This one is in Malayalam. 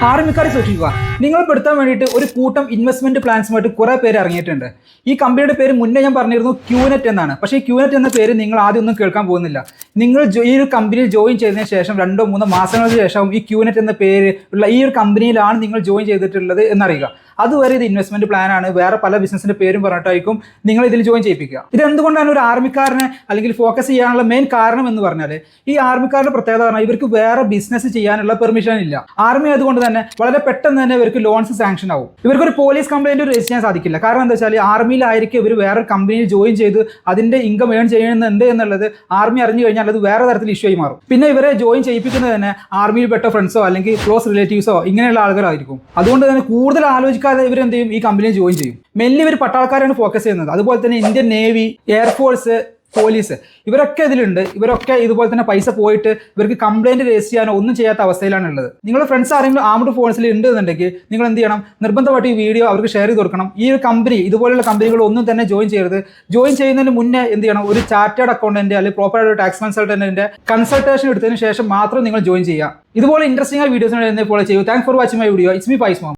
ആർമിക്കാരെ സൂക്ഷിക്കുക. നിങ്ങൾ പെടുത്താൻ വേണ്ടിയിട്ട് ഒരു കൂട്ടം ഇൻവെസ്റ്റ്മെന്റ് പ്ലാൻസുമായിട്ട് കുറേ പേര് ഇറങ്ങിയിട്ടുണ്ട്. ഈ കമ്പനിയുടെ പേര് മുന്നേ ഞാൻ പറഞ്ഞിരുന്നു ക്യൂനെറ്റ് എന്നാണ്. പക്ഷേ ഈ ക്യൂനെറ്റ് എന്ന പേര് നിങ്ങൾ ആദ്യം ഒന്നും കേൾക്കാൻ പോകുന്നില്ല. നിങ്ങൾ ഈ ഒരു കമ്പനിയിൽ ജോയിൻ ചെയ്തതിന് ശേഷം 2-3 മാസങ്ങൾക്ക് ശേഷം ഈ ക്യൂനെറ്റ് എന്ന പേര് ഉള്ള ഈ ഒരു കമ്പനിയിലാണ് നിങ്ങൾ ജോയിൻ ചെയ്തിട്ടുള്ളത് എന്നറിയുക. അതുവരെ ഇത് ഇൻവെസ്റ്റ്മെന്റ് പ്ലാൻ ആണ്, വേറെ പല ബിസിനസിന്റെ പേരും പറഞ്ഞിട്ടായിരിക്കും നിങ്ങൾ ഇതിൽ ജോയിൻ ചെയ്യിപ്പിക്കുക. ഇത് എന്തുകൊണ്ടാണ് ഒരു ആർമിക്കാരനെ അല്ലെങ്കിൽ ഫോക്കസ് ചെയ്യാനുള്ള മെയിൻ കാരണം എന്ന് പറഞ്ഞാൽ, ഈ ആർമിക്കാരുടെ പ്രത്യേകത പറഞ്ഞാൽ ഇവർക്ക് വേറെ ബിസിനസ് ചെയ്യാനുള്ള പെർമിഷൻ ഇല്ല. ആർമി അതുകൊണ്ട് തന്നെ വളരെ പെട്ടെന്ന് തന്നെ ഇവർക്ക് ലോൺസ് സാങ്ഷൻ ആവും. ഇവർക്കൊരു പോലീസ് കംപ്ലൈന്റ് രജിസ്റ്റർ ചെയ്യാൻ സാധിക്കില്ല. കാരണം എന്താ വെച്ചാൽ ആർമിയിലായിരിക്കും ഇവർ വേറെ കമ്പനിയിൽ ജോയിൻ ചെയ്ത് അതിന്റെ ഇൻകം ഏൺ ചെയ്യുന്നുണ്ട് എന്നുള്ളത് ആർമി അറിഞ്ഞു കഴിഞ്ഞാൽ അത് വേറെ തരത്തിൽ ഇഷ്യൂ ആയി മാറും. പിന്നെ ഇവരെ ജോയിൻ ചെയ്യിപ്പിക്കുന്നത് തന്നെ ആർമിയിൽ പെട്ട ഫ്രണ്ട്സോ അല്ലെങ്കിൽ ക്ലോസ് റിലേറ്റീവ്സോ ഇങ്ങനെയുള്ള ആളുകളായിരിക്കും. അതുകൊണ്ട് തന്നെ കൂടുതൽ ആലോചിക്കാതെ ഇവരെന്ത് ചെയ്യും, ഈ കമ്പനിയിൽ ജോയിൻ ചെയ്യും. മെയിൻലി ഇവർ പട്ടാളക്കാരാണ് ഫോക്കസ് ചെയ്യുന്നത്. അതുപോലെ തന്നെ ഇന്ത്യൻ നേവി, എയർഫോഴ്സ്, പോലീസ് ഇവരൊക്കെ ഇതിലുണ്ട്. ഇവരൊക്കെ ഇതുപോലെ തന്നെ പൈസ പോയിട്ട് ഇവർക്ക് കംപ്ലൈന്റ് രജിസ്റ്റർ ചെയ്യാനോ ഒന്നും ചെയ്യാത്ത അവസ്ഥയിലാണ് ഉള്ളത്. നിങ്ങളുടെ ഫ്രണ്ട്സ് ആരെങ്കിലും ആംഡ് ഫോഴ്സിൽ ഉണ്ട് എന്നുണ്ടെങ്കിൽ നിങ്ങൾ എന്ത് ചെയ്യണം, നിർബന്ധമായിട്ട് ഈ വീഡിയോ അവർക്ക് ഷെയർ ചെയ്ത് കൊടുക്കണം. ഈ ഒരു കമ്പനി ഇതുപോലുള്ള കമ്പനികൾ ഒന്നും തന്നെ ജോയിൻ ചെയ്യരുത്. ജോയിൻ ചെയ്യുന്നതിന് മുന്നേ എന്ത് ചെയ്യണം, ഒരു ചാർട്ടേഡ് അക്കൗണ്ടന്റ് അല്ലെങ്കിൽ പ്രോപ്പറായിട്ട് ടാക്സ് കൺസൾട്ടന്റിന്റെ കൺസൾട്ടേഷൻ എടുത്തതിന് ശേഷം മാത്രം നിങ്ങൾ ജോയിൻ ചെയ്യുക. ഇതുപോലെ ഇൻട്രസ്റ്റിംഗ് ആയ വീഡിയോസ് ഫോളോ ചെയ്യൂ. Thanks for watching my video. It's me pies mom.